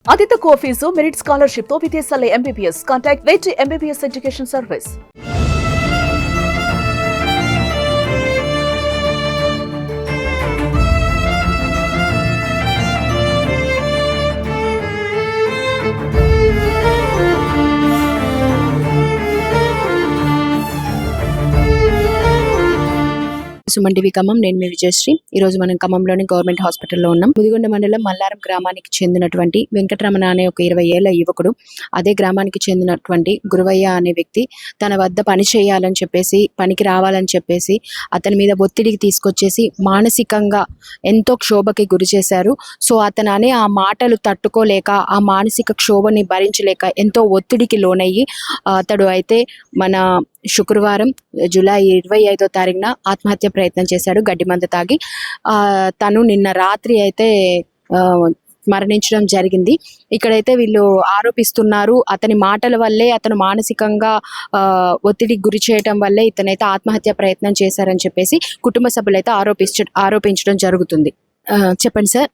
అతి తక్కువ fee merit scholarship తో విదేశాల MBBS. Contact wait MBBS education service. Suman TV Khammam. నేను మీ విజయశ్రీ. ఈ రోజు మనం ఖమ్మంలోని గవర్నమెంట్ హాస్పిటల్లో ఉన్నాం. ముదిగొండ మండలం మల్లారం గ్రామానికి చెందినటువంటి వెంకటరమణ అనే ఒక 20 ఏళ్ల యువకుడు, అదే గ్రామానికి చెందినటువంటి గురువయ్య అనే వ్యక్తి తన వద్ద పని చేయాలని చెప్పేసి, పనికి రావాలని చెప్పేసి అతని మీద ఒత్తిడికి తీసుకొచ్చేసి మానసికంగా ఎంతో క్షోభకి గురి చేశారు. సో అతను అనే ఆ మాటలు తట్టుకోలేక, ఆ మానసిక క్షోభని భరించలేక ఎంతో ఒత్తిడికి లోనయ్యి అతడు అయితే మన శుక్రవారం జూలై 25వ తారీఖున ఆత్మహత్య ప్రయత్నం చేశాడు గడ్డి మందు తాగి. తను నిన్న రాత్రి అయితే మరణించడం జరిగింది. ఇక్కడైతే వీళ్ళు ఆరోపిస్తున్నారు అతని మాటల వల్లే, అతను మానసికంగా ఒత్తిడికి గురి చేయటం వల్లే ఇతనైతే ఆత్మహత్య ప్రయత్నం చేశారని చెప్పేసి కుటుంబ సభ్యులైతే ఆరోపించడం జరుగుతుంది. చెప్పండి సార్,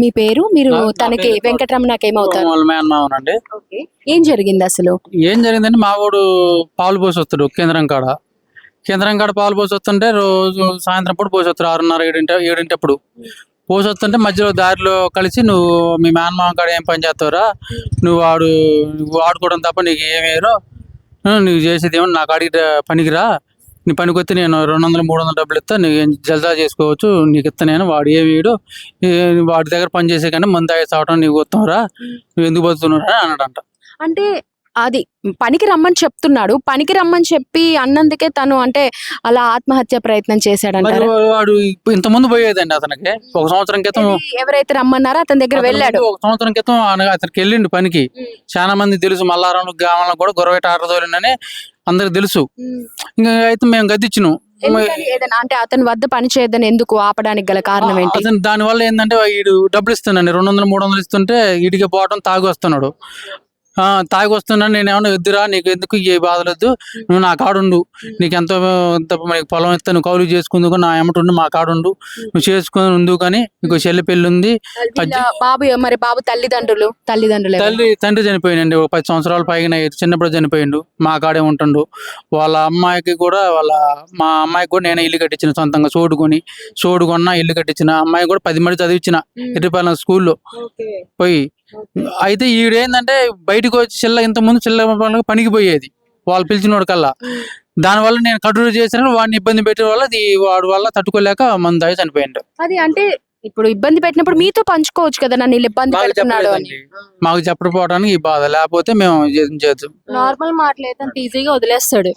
మీ పేరు, మీరు తనకి వెంకటరమణకి ఏమవుతారు? ఏం జరిగింది అసలు? ఏం జరిగిందంటే మా వాడు పాలు పోసి వస్తాడు కేంద్రం కాడ పాలు పోసి వస్తుంటే రోజు సాయంత్రం పూట పోసి వస్తాడు 6:30 7 పోసి వస్తుంటే మధ్యలో దారిలో కలిసి, నువ్వు మీ మేనమామ కాడ ఏం పని చేస్తావురా, నువ్వు వాడుకోవడం తప్ప నీకు ఏమేరో, నువ్వు చేసేది ఏమో నాకు అడిగి పనికిరా, నీ పనికి వస్తే నేను 200-300 డబ్బులు ఇస్తా, నీకు జల్దా చేసుకోవచ్చు, నీకు ఇస్తా నేను. వాడు ఏమీడు, వాడి దగ్గర పని చేసే కానీ మందు తాగి చావటం నీకు వస్తావురా, నువ్వు ఎందుకు బతుకుతున్నారా అని అన్నాడంట. అంటే అది పనికి రమ్మని చెప్తున్నాడు, పనికి రమ్మని చెప్పి అన్నందుకే తను అంటే అలా ఆత్మహత్య ప్రయత్నం చేశాడంటారు. వాడు ఇంతకుముందు పోయేదండి అతనికి 1 సంవత్సరం క్రితం. ఎవరైతే రమ్మన్నారో అతని దగ్గర వెళ్ళాడు. 1 సంవత్సరం క్రితం అతనికి వెళ్ళిండు పనికి. చాలా మంది తెలుసు, మల్లారం గ్రామంలో కూడా గొరవ టాటర్ తోలిండని అందరికి తెలుసు. ఇంకా అయితే మేము గద్దిచ్చినాం. అంటే అతని వద్ద పని చేయదని ఎందుకు ఆపడానికి గల కారణం ఏంటి? అతను దాని వల్ల ఏంటంటే వీడు డబ్బులు ఇస్తున్నాడు, 200-300 ఇస్తుంటే వీడికి పోవటం, తాగి వస్తున్నాడు. తాగి వస్తున్నాను, నేనేమన్నా వద్దురా, నీకు ఎందుకు ఏ బాధలొద్దు, నువ్వు నా కాడుండు, నీకు ఎంతో నీకు పొలం ఇస్తా, నువ్వు కౌలు చేసుకుందుకు నా ఎమ్మటుండు, మా కాడుండు, నువ్వు చేసుకుని ఉండు, కానీ నీకు చెల్లి పెళ్ళి ఉంది. బాబు తల్లిదండ్రులు తండ్రి చనిపోయిందండి, 10 సంవత్సరాల పైన చిన్నప్పుడు చనిపోయిండు. మా కాడే ఉంటుండు. వాళ్ళ అమ్మాయికి కూడా మా అమ్మాయికి కూడా నేనే ఇల్లు కట్టించిన, సొంతంగా చోడు కొన్నా ఇల్లు కట్టించిన. అమ్మాయి కూడా 10 మంది చదివించిన ఎర్రిపాలెం స్కూల్లో పోయి. అయితే ఈడేందంటే బయటకు వచ్చి ఇంతకుముందు పనికి పోయేది వాళ్ళు పిలిచినోడు కల్లా. దానివల్ల నేను కట్టుడు చేసిన వాడిని ఇబ్బంది పెట్టే వల్ల వాడి వల్ల తట్టుకోలేక మందు తాగి చనిపోయాడు. అది అంటే ఇప్పుడు ఇబ్బంది పెట్టినప్పుడు మీతో పంచుకోవచ్చు కదా, నన్ను ఇబ్బంది పెడుతున్నాడు అని. మాకు చెప్పకపోవడానికి ఈ బాధ, లేకపోతే మేము చేద్దాం. నార్మల్ మాటలు అయితే అంత ఈజీగా వదిలేస్తాడు.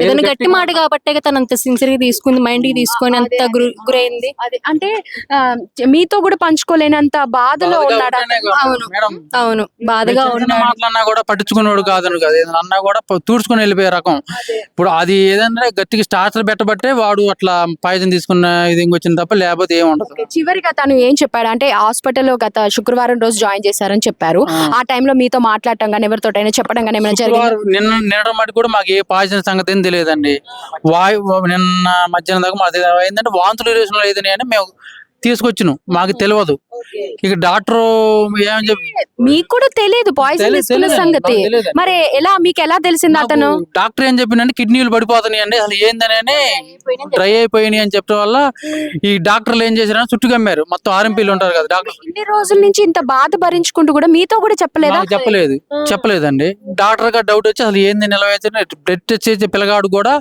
ఏదైనా గట్టి మాట కాబట్టి తను అంత సిన్సియర్ గా తీసుకుంది, మైండ్ కి తీసుకొని అంత గురైంది. అది అంటే మీతో కూడా పంచుకోలేనంత బాధలో ఉన్నాడు. అవును, బాధగా మాటలన్నా కూడా పట్టించుకున్నాడు కాదను కదా, ఏదైనా అన్నా కూడా తూడ్చుకుని వెళ్ళిపోయే రకం. ఇప్పుడు అది ఏదన్నా గట్టిగా స్టార్టర్ పెట్టబట్టే వాడు అట్లా పాయిజన్ తీసుకున్న ఇది ఇంకొచ్చింది తప్ప, లేకపోతే ఏముండదు. చివరిగా తను ఏం చెప్పాడు అంటే, హాస్పిటల్లో గత శుక్రవారం రోజు జాయిన్ చేశారని చెప్పారు. ఆ టైంలో మీతో మాట్లాడటం కానీ, ఎవరితోటైనా చెప్పడం కానీ ఏమైనా జరిగింది? నిన్న మట్టి కూడా మాకు ఏ పాయిజన్ సంగతి ఏం తెలియదండి. నిన్న మధ్యాహ్నం దాకా మాది ఏంటంటే వాంతులు రేషన్ లేదని అని మేము తీసుకొచ్చినాం, మాకు తెలియదు. ఇక డాక్టర్ ఏమని చెప్పి మీకు కూడా తెలియదు పాయిజన్ తీసుకున్న సంగతి, మరి మీకు ఎలా తెలిసింది? అతను డాక్టర్ ఏం చెప్పిందంటే కిడ్నీలు పడిపోతున్నాయి అండి, అసలు ఏందని డ్రై అయిపోయినాయి అని చెప్పడం వల్ల ఈ డాక్టర్లు ఏం చేశారని చుట్టూ కమ్మారు. మొత్తం RMPలు ఉంటారు కదా డాక్టర్. ఇన్ని రోజుల నుంచి ఇంత బాధ భరించుకుంటూ కూడా మీతో కూడా చెప్పలేదండి. డాక్టర్ గారు డౌట్ వచ్చి అసలు ఏంది నిలవేసి బ్లడ్ టెస్ట్ చేసే పిల్లగాడు కూడా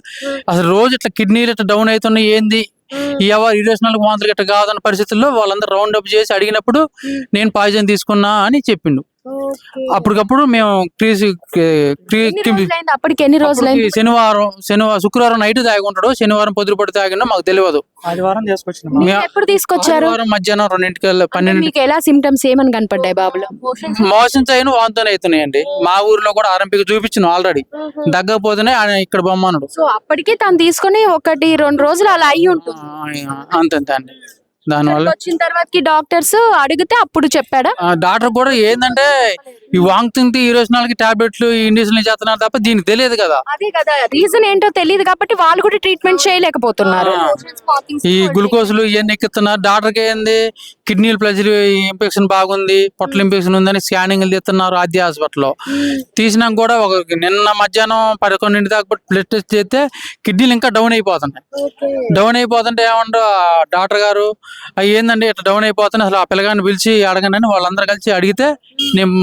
అసలు రోజు ఇట్లా కిడ్నీలు ఇట్లా డౌన్ అవుతున్నాయి, ఏంది ఇరేషనల్ వాంతులు గట్ట కాదన్న పరిస్థితుల్లో వాళ్ళందరూ రౌండ్ అప్ చేసి అడిగినప్పుడు నేను పాయిజన్ తీసుకున్నా అని చెప్పిండు. అప్పటికప్పుడు మేము శుక్రవారం నైట్ తాగుంటాడు, శనివారం పొద్దుపడి తాగినా మాకు తెలియదు. ఎప్పుడు తీసుకొచ్చారు? మధ్యాహ్నం 2:12 ఎలా సిమ్టమ్స్ ఏమని కనపడ్డాయి బాబులో? మోషన్స్ అయిన వాంతులు అవుతున్నాయండి. మా ఊర్లో కూడా RMPకి చూపించిన ఆల్రెడీ, దగ్గకపోతేనే ఆయన ఇక్కడ బొమ్మన్నాడు. సో అప్పటికే తను తీసుకుని 1-2 రోజులు అలా అయ్యి ఉంటుంది. అంతే అండి. దానివల్ల వచ్చిన తర్వాత డాక్టర్స్ అడిగితే అప్పుడు చెప్పాడా? డాక్టర్ కూడా ఏంటంటే ఈ వాంగ్తింగ్ ఈరోజు టాబ్లెట్లు ఇంజక్షన్లు చేస్తున్నారు తప్ప దీనికి తెలియదు కదా. అదే కదా రీజన్ ఏంటో తెలియదు కాబట్టి వాళ్ళు కూడా ట్రీట్మెంట్ చేయలేకపోతున్నారు. ఈ గ్లూకోజ్లు ఇవన్నీ ఎక్కిస్తున్నారు. డాక్టర్కి ఏంది కిడ్నీలు ప్లస్ ఇన్ఫెక్షన్ బాగుంది, పొట్టల ఇన్ఫెక్షన్ ఉందని స్కానింగ్లు తీస్తున్నారు ఆద్య హాస్పిటల్లో. తీసినాక కూడా నిన్న మధ్యాహ్నం 11 దాకా బ్లడ్ టెస్ట్ చేస్తే కిడ్నీలు ఇంకా డౌన్ అయిపోతున్నాయి. డౌన్ అయిపోతుంటే ఏమంటారు డాక్టర్ గారు, అవి ఏందండి ఇట్లా డౌన్ అయిపోతున్నాయి, అసలు ఆ పిల్లగాన్ని పిలిచి అడగండి అని వాళ్ళందరూ కలిసి అడిగితే నేను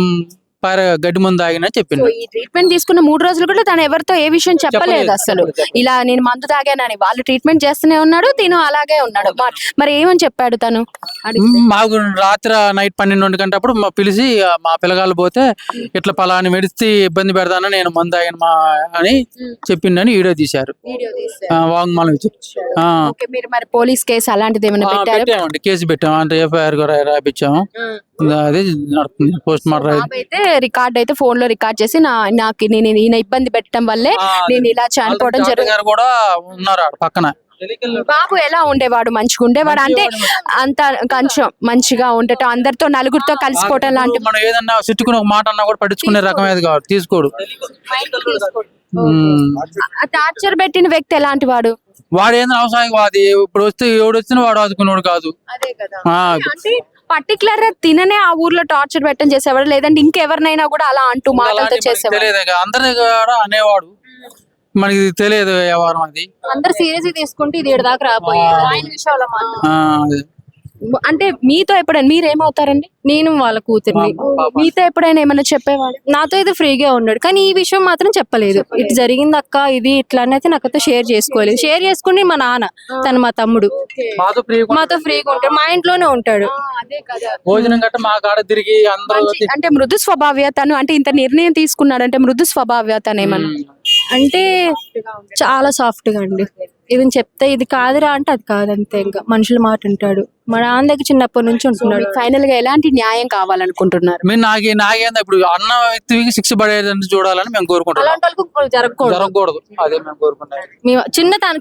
గడ్డి ముందు ఆగిన చెప్పింది. ఈ ట్రీట్మెంట్ తీసుకున్న 3 రోజులు కూడా తను ఎవరితో ఏ విషయం చెప్పలేదు అసలు. ఇలా నేను మందు తాగానని వాళ్ళు ట్రీట్మెంట్ చేస్తూనే ఉన్నాడు, తిను అలాగే ఉన్నాడు. మరి ఏమని చెప్పాడు తను? మాకు రాత్రి నైట్ 12 గంటప్పుడు పిలిచి మా పిల్లగాళ్ళు పోతే ఇట్లా పలాని మెడిసి ఇబ్బంది పెడతానని నేను మందు తాగిన అని చెప్పిండని వీడియో తీశారు, వాంగ్మూలం ఇచ్చి. మీరు మరి పోలీస్ కేసు అలాంటిది ఏమైనా పెట్టామండి, కేసు పెట్టాము, అంటే ఎఫ్ఐఆర్ కూడా రాయించాము. అదే నడుస్తుంది పోస్ట్ మార్టం అయితే. రికార్డ్ అయితే ఫోన్ లో రికార్డ్ చేసి నాకు నేను ఈయన ఇబ్బంది పెట్టడం వల్లే నేను ఇలా చనిపోవడం జరిగింది కూడా ఉన్నారు పక్కన. బాబు ఎలా ఉండేవాడు? మంచిగా ఉండేవాడు అంటే అంత కొంచెం మంచిగా ఉండటం, అందరితో నలుగురితో కలిసిపోవటం లాంటి. మనం ఏదన్నా చుట్టుకుని ఒక మాట అన్నా కూడా పట్టించుకునే రకమేది కాదు, తీసుకోడు. టార్చర్ పెట్టిన వ్యక్తి ఎలాంటి వాడు? వాడు ఏందో అవసరానికి ఇప్పుడు వస్తే ఎవడు వచ్చినా వాడు ఆదుకునేవాడు కాదు. పర్టికులర్ గా తిననే ఆ ఊర్లో టార్చర్ పెట్టడం చేసేవాడు, లేదంటే ఇంకెవరినైనా కూడా అలా అంటూ మాటలతో చేసేవాడు? తెలియదు, అందరి కూడా అనేవాడు, మనకి తెలియదు వ్యవహారం అది. అందరు సీరియస్ తీసుకుంటే ఇది దాకా రాబోయే. అంటే మీతో ఎప్పుడైనా మీరేమవుతారండి? నేను వాళ్ళ కూతుర్ని. మీతో ఎప్పుడైనా ఏమైనా చెప్పేవాడు? నాతో ఇది ఫ్రీగా ఉన్నాడు, కానీ ఈ విషయం మాత్రం చెప్పలేదు. ఇటు జరిగింది అక్క, ఇది ఇట్లా అయితే నాకైతే షేర్ చేసుకోలేదు. షేర్ చేసుకుని మా నాన్న, తను మా తమ్ముడు మాతో ఫ్రీగా ఉంటాడు, మా ఇంట్లోనే ఉంటాడు. భోజనం గట్ట మా కాడ తిరిగి అందరూ. అంటే మృదు స్వభావ్యతను, అంటే ఇంత నిర్ణయం తీసుకున్నాడు అంటే మృదు స్వభావ్యతను ఏమన్నా అంటే చాలా సాఫ్ట్ గా అండి. ఇది చెప్తే ఇది కాదురా అంటే అది కాదంతే. ఇంకా మనుషుల మాట ఉంటాడు. మా నాన్న దగ్గర చిన్నప్పటి నుంచి ఉంటున్నాడు. ఫైనల్ గా ఎలాంటి న్యాయం కావాలనుకుంటున్నారు? మేము నాకేందా ఇప్పుడు అన్న వ్యక్తికి శిక్ష పడేదని చూడాలని మేము కోరుకుంటాం. అలాంటి వాళ్ళకు జరగకూడదు, అదే మేము కోరుకుంటాం.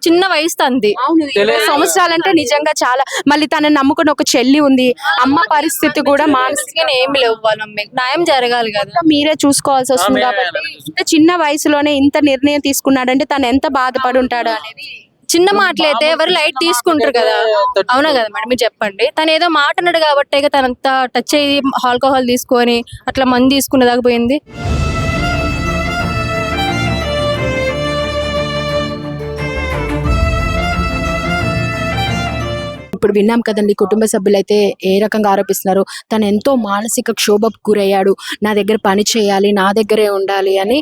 చిన్న వయసు తంది, 20 సంవత్సరాలంటే నిజంగా చాలా. మళ్ళీ తనని నమ్ముకుని ఒక చెల్లి ఉంది, అమ్మ పరిస్థితి కూడా మానసికంగా ఏమి లేవు. న్యాయం జరగాలి కదా, మీరే చూసుకోవాల్సి వస్తుంది. కాబట్టి ఇంత చిన్న వయసులోనే ఇంత నిర్ణయం తీసుకున్నాడంటే తను ఎంత బాధపడి ఉంటాడు అనేది. చిన్న మాటలైతే ఎవరు లైట్ తీసుకుంటారు కదా, అవునా కదా మేడం? మీరు చెప్పండి. తను ఏదో మాట అన్నాడు కాబట్టి తనంతా టచ్ అయ్యి ఆల్కహాల్ తీసుకొని అట్లా మంది తీసుకునే దాకా పోయింది. ఇప్పుడు విన్నాం కదండి, కుటుంబ సభ్యులైతే ఏ రకంగా ఆరోపిస్తున్నారు. తను ఎంతో మానసిక క్షోభకు గురయ్యాడు, నా దగ్గర పని చేయాలి, నా దగ్గరే ఉండాలి అని.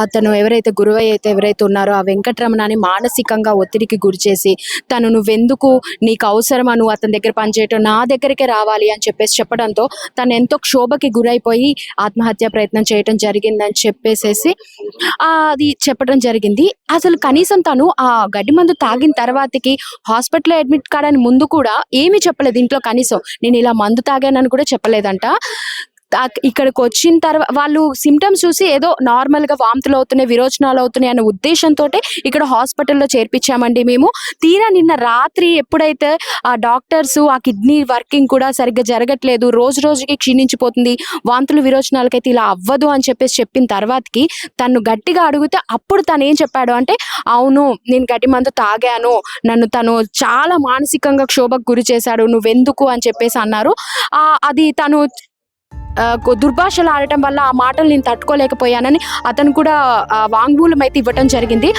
అతను ఎవరైతే గురువయ్య అయితే ఎవరైతే ఉన్నారో ఆ వెంకటరమణని మానసికంగా ఒత్తిడికి గురి చేసి తను నువ్వెందుకు, నీకు అవసరమా నువ్వు అతని దగ్గర పనిచేయటం, నా దగ్గరికే రావాలి అని చెప్పడంతో తను ఎంతో క్షోభకి గురైపోయి ఆత్మహత్య ప్రయత్నం చేయటం జరిగిందని చెప్పేసేసి అది చెప్పడం జరిగింది. అసలు కనీసం తను ఆ గడ్డి మందు తాగిన తర్వాతకి హాస్పిటల్లో అడ్మిట్ కావడానికి ముందు కూడా ఏమీ చెప్పలేదు ఇంట్లో. కనీసం నేను ఇలా మందు తాగానని కూడా చెప్పలేదంట. ఇక్కడికి వచ్చిన తర్వాత వాళ్ళు సిమ్టమ్స్ చూసి ఏదో నార్మల్ గా వాంతులు అవుతున్నాయి, విరోచనాలు అవుతున్నాయి అనే ఉద్దేశంతో ఇక్కడ హాస్పిటల్లో చేర్పించామండి మేము. తీరా నిన్న రాత్రి ఎప్పుడైతే ఆ డాక్టర్స్ ఆ కిడ్నీ వర్కింగ్ కూడా సరిగ్గా జరగట్లేదు, రోజు రోజుకి క్షీణించిపోతుంది, వాంతులు విరోచనాలకైతే ఇలా అవ్వదు అని చెప్పిన తర్వాతకి తను గట్టిగా అడిగితే అప్పుడు తను ఏం చెప్పాడు అంటే, అవును నేను గడ్డి మందు తాగాను, నన్ను తను చాలా మానసికంగా క్షోభకు గురి చేశాడు, నువ్వెందుకు అని చెప్పేసి అన్నారు. అది తను దుర్భాషలు ఆడటం వల్ల ఆ మాటలు నేను తట్టుకోలేకపోయానని అతను కూడా వాంగ్మూలం అయితే ఇవ్వటం జరిగింది.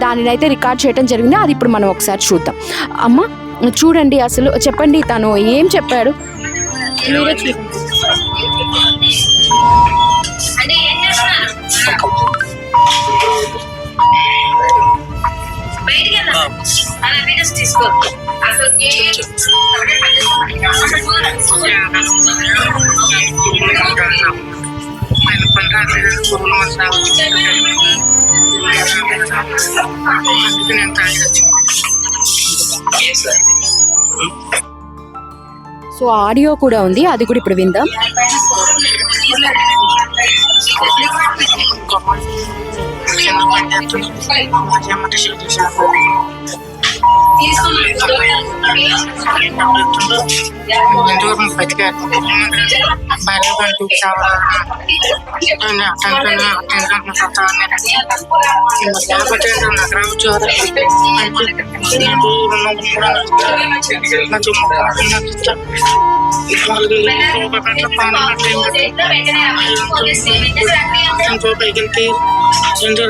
దానిని అయితే రికార్డ్ చేయడం జరిగింది. అది ఇప్పుడు మనం ఒకసారి చూద్దాం. అమ్మ చూడండి, అసలు చెప్పండి తను ఏం చెప్పాడు. సో ఆడియో కూడా ఉంది, అది కూడా ఇప్పుడు విందాం.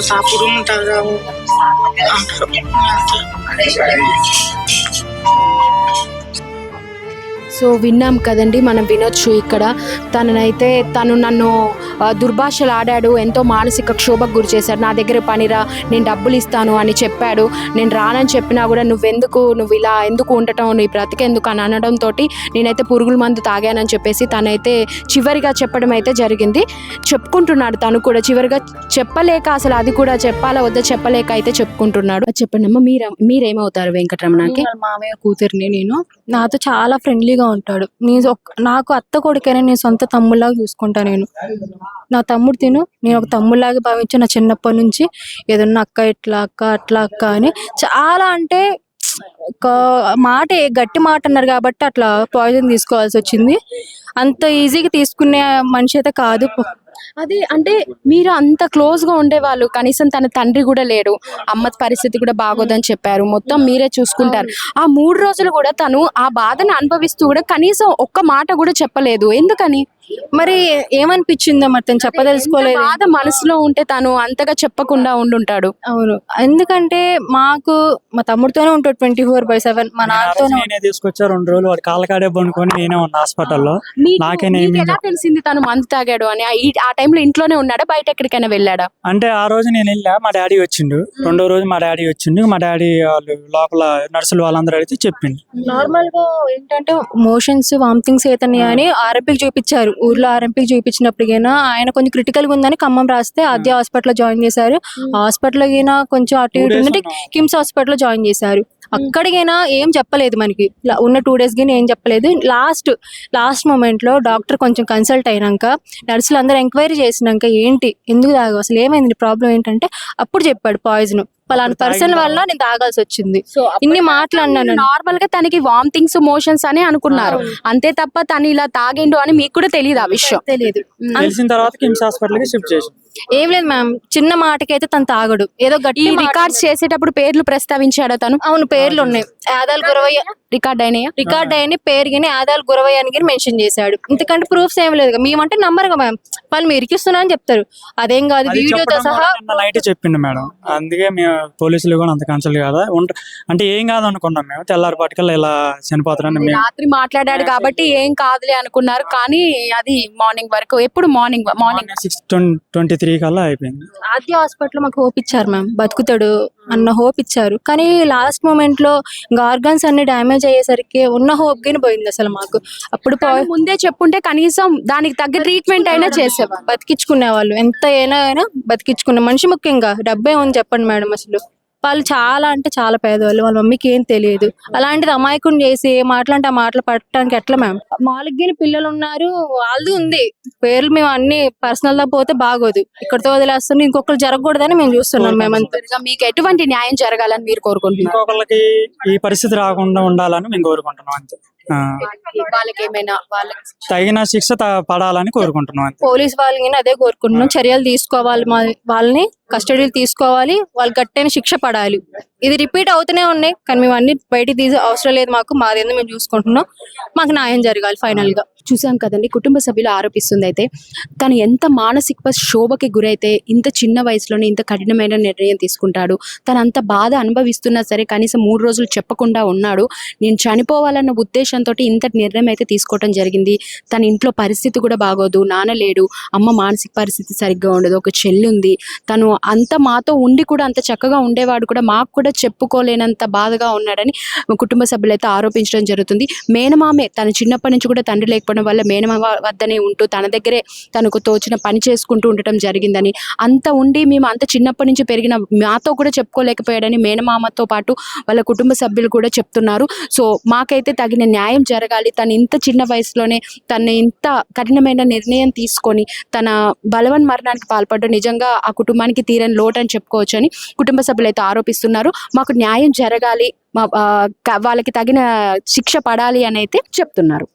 సాపుడు ఉంటారు. సో విన్నాం కదండి, మనం వినొచ్చు ఇక్కడ. తను నన్ను దుర్భాషలు ఆడాడు, ఎంతో మానసిక క్షోభకు గురి చేశాడు. నా దగ్గర పనిరా, నేను డబ్బులు ఇస్తాను అని చెప్పాడు. నేను రానని చెప్పినా కూడా నువ్వు ఇలా ఎందుకు ఉండటం, నీ బ్రతికెందుకు అని అనడంతో నేనైతే పురుగుల మందు తాగానని చెప్పేసి తనైతే చివరిగా చెప్పడం అయితే జరిగింది. చెప్పుకుంటున్నాడు తను కూడా, చివరిగా చెప్పలేక, అసలు అది కూడా చెప్పాలా వద్దా చెప్పలేక అయితే చెప్పుకుంటున్నాడు. చెప్పండి అమ్మ, మీరేమవుతారు వెంకటరమణకి? మామయ్య కూతురిని. నేను నాతో చాలా ఫ్రెండ్లీగా ఉంటాడు. నాకు అత్త కొడుకైనా నేను సొంత తమ్ముళ్ళలాగా చూసుకుంటా. నా తమ్ముడు నేను ఒక తమ్ముళ్ళలాగా భావించి నా చిన్నప్పటి నుంచి ఏదన్నా అక్క ఇట్లా అక్క అట్లా అక్క అని చాలా, అంటే ఒక మాట గట్టి మాట అన్నారు కాబట్టి అట్లా పాయిజన్ తీసుకోవాల్సి వచ్చింది. అంత ఈజీగా తీసుకునే మనిషి అయితే కాదు. అది అంటే మీరు అంత క్లోజ్ గా ఉండేవాళ్ళు, కనీసం తన తండ్రి కూడా లేడు, అమ్మ పరిస్థితి కూడా బాగోదని చెప్పారు, మొత్తం మీరే చూసుకుంటారు. ఆ 3 రోజులు కూడా తను ఆ బాధను అనుభవిస్తూ కూడా కనీసం ఒక్క మాట కూడా చెప్పలేదు. ఎందుకని మరి ఏమనిపించిందో మరి తను చెప్పదలుచుకోలేదు. బాధ మనసులో ఉంటే తను అంతగా చెప్పకుండా ఉండుంటాడు. అవును, ఎందుకంటే మాకు మా తమ్ముడితోనే ఉంటాడు 24/7. మా నాన్నతోనే. నేనే తీసుకొచ్చా 2 రోజులు వాడు కాళ్ళకాడే పనుకొని నేనే ఉన్నా హాస్పిటల్లో. మీకు ఎలా తెలిసింది తను మందు తాగాడు అని? ఆ టైంలో ఇంట్లోనే ఉన్నాడా, బయట ఎక్కడికైనా వెళ్ళాడా? అంటే ఆ రోజు నేను వెళ్ళా, మా డాడీ వచ్చిండు. 2వ రోజు మా డాడీ వచ్చిండు. మా డాడీ వాళ్ళు లోపల నర్సులు వాళ్ళందరూ అడిగితే చెప్పింది. నార్మల్ గా ఏంటంటే మోషన్స్ వామిటింగ్స్ అవుతున్నాయి అని ఆర్ఎంపీకి చూపించారు. ఊర్లో ఆర్ఎంపీకి చూపించినప్పటికైనా ఆయన కొంచెం క్రిటికల్ గా ఉందని ఖమ్మం రాస్తే ఆద్య హాస్పిటల్ జాయిన్ చేశారు. హాస్పిటల్ అయినా కొంచెం అటు ఇటు ఉంటే కిమ్స్ హాస్పిటల్ జాయిన్ చేశారు. అక్కడికైనా ఏం చెప్పలేదు మనకి, ఉన్న 2 days కి ఏం చెప్పలేదు. లాస్ట్ మూమెంట్ లో డాక్టర్ కొంచెం కన్సల్ట్ అయినాక, నర్సులు అందరూ ఎంక్వైరీ చేసినాక ఏంటి ఎందుకు తాగావు, అసలు ఏమైంది, ప్రాబ్లం ఏంటంటే అప్పుడు చెప్పాడు పాయిజన్ పలానా పర్సన్ వల్ల నేను తాగాల్సి వచ్చింది. ఇన్ని మాట్లాడినాను. నార్మల్ గా తనకి వామిటింగ్స్ మోషన్స్ అని అనుకున్నారు అంతే తప్ప తను ఇలా తాగిండు అని మీకు కూడా తెలియదు? ఆ విషయం తెలియదు. తెలిసిన తర్వాత కిమ్స్ హాస్పిటల్ కి షిఫ్ట్ చేసి. ఏం లేదు మ్యామ్, చిన్న మాటకైతే తను తాగడు. ఏదో గట్టి రికార్డ్స్ చేసేటప్పుడు పేర్లు ప్రస్తావించాడా తను? అవును, పేర్లు ఉన్నాయి. ఆదాల్ గురవయ్య రికార్డ్ అయిన పేరు కానీ ఆదాల్ గురవయ్య అని మెన్షన్ చేశాడు. ఎందుకంటే ప్రూఫ్స్ ఏం లేదు. మేమంటే నమ్మరుగా మ్యామ్, వాళ్ళు మీరు ఇరికిస్తున్నా అని చెప్తారు. అదేం కాదు, వీడియోతో సహా నైట్ చెప్పిండు మేడం. అందుకే మేము పోలీసులు కూడా అంత కన్సల్ట్ కాదా అంటే ఏం కాదు అనుకున్నాం. మేము తెల్లారిపాటికల్లా ఇలా చనిపోతారని రాత్రి మాట్లాడాడు కాబట్టి ఏం కాదులే అనుకున్నారు. కానీ అది మార్నింగ్ వరకు, ఎప్పుడు మార్నింగ్ 6:23 కల్లా అయిపోయింది. ఆద్య హాస్పిటల్ మాకు హోప్ ఇచ్చారు మ్యామ్, బతుకుతాడు అన్న హోప్ ఇచ్చారు. కానీ లాస్ట్ మూమెంట్ లో ఆర్గన్స్ అన్ని డ్యామేజ్ అయ్యేసరికి ఉన్న హోప్ గాని పోయింది అసలు మాకు. అప్పుడు ముందే చెప్పుంటే కనీసం దానికి తగ్గ ట్రీట్మెంట్ అయినా చేసేవాళ్ళు, బతికించుకునే వాళ్ళు. ఎంత అయినా బతికించుకునే మనిషి ముఖ్యంగా. డబ్బే ఉంది చెప్పండి మేడం. అసలు వాళ్ళు చాలా అంటే చాలా పేదవాళ్ళు, వాళ్ళ మమ్మీకి ఏం తెలియదు. అలాంటిది అమాయకుని చేసి మాటలంటే ఆ మాటలు పట్టడానికి ఎట్లా మ్యామ్? మాలిగిన పిల్లలు ఉన్నారు, వాళ్ళది ఉంది. పేర్లు మేము అన్ని పర్సనల్ గా పోతే బాగోదు. ఇక్కడతో వదిలేస్తుంది, ఇంకొకరు జరగకూడదని మేము చూస్తున్నాం. మేమంతా మీకు ఎటువంటి న్యాయం జరగాలని మీరు కోరుకుంటున్నారు? ఇంకొకరికి ఈ పరిస్థితి రాకుండా ఉండాలని మేము కోరుకుంటున్నాం అంతే. వాళ్ళకి ఏమైనా తగిన శిక్ష పడాలని కోరుకుంటున్నాం. పోలీస్ వాళ్ళని అదే కోరుకుంటున్నాం. చర్యలు తీసుకోవాలి, వాళ్ళని కస్టడీలు తీసుకోవాలి, వాళ్ళు గట్టైన శిక్ష పడాలి. ఇది రిపీట్ అవుతూనే ఉన్నాయి కానీ మేము అన్ని బయటికి తీసే అవసరం లేదు. మాదేందో మేము చూసుకుంటున్నాం. మాకు న్యాయం జరగాలి ఫైనల్ గా. చూసాం కదండి, కుటుంబ సభ్యులు ఆరోపిస్తుంది అయితే తను ఎంత మానసిక శోభకి గురైతే ఇంత చిన్న వయసులోనే ఇంత కఠినమైన నిర్ణయం తీసుకుంటాడు. తను అంత బాధ అనుభవిస్తున్నా సరే కనీసం 3 రోజులు చెప్పకుండా ఉన్నాడు. నేను చనిపోవాలన్న ఉద్దేశంతో ఇంత నిర్ణయం అయితే తీసుకోవడం జరిగింది. తన ఇంట్లో పరిస్థితి కూడా బాగోదు, నాన్న లేడు, అమ్మ మానసిక పరిస్థితి సరిగ్గా ఉండదు, ఒక చెల్లి ఉంది. తను అంత మాతో ఉండి కూడా అంత చక్కగా ఉండేవాడు కూడా మాకు కూడా చెప్పుకోలేనంత బాధగా ఉన్నాడని కుటుంబ సభ్యులు అయితే ఆరోపించడం జరుగుతుంది. మేనమామే తన చిన్నప్పటి నుంచి కూడా తండ్రి లేకపోవడం వల్ల మేనమామ వద్దనే ఉంటూ తన దగ్గరే తనకు తోచిన పని చేసుకుంటూ ఉండటం జరిగిందని, అంత ఉండి మేము అంత చిన్నప్పటి నుంచి పెరిగిన మాతో కూడా చెప్పుకోలేకపోయాడని మేనమామతో పాటు వాళ్ళ కుటుంబ సభ్యులు కూడా చెప్తున్నారు. సో మాకైతే తగిన న్యాయం జరగాలి. తను ఇంత చిన్న వయసులోనే తను ఇంత కఠినమైన నిర్ణయం తీసుకొని తన బలవన్ మరణానికి పాల్పడడం నిజంగా ఆ కుటుంబానికి తీరని లోటు అని చెప్పుకోవచ్చు అని కుటుంబ సభ్యులు అయితే ఆరోపిస్తున్నారు. మాకు న్యాయం జరగాలి, వాళ్ళకి తగిన శిక్ష పడాలి అని అయితే చెప్తున్నారు.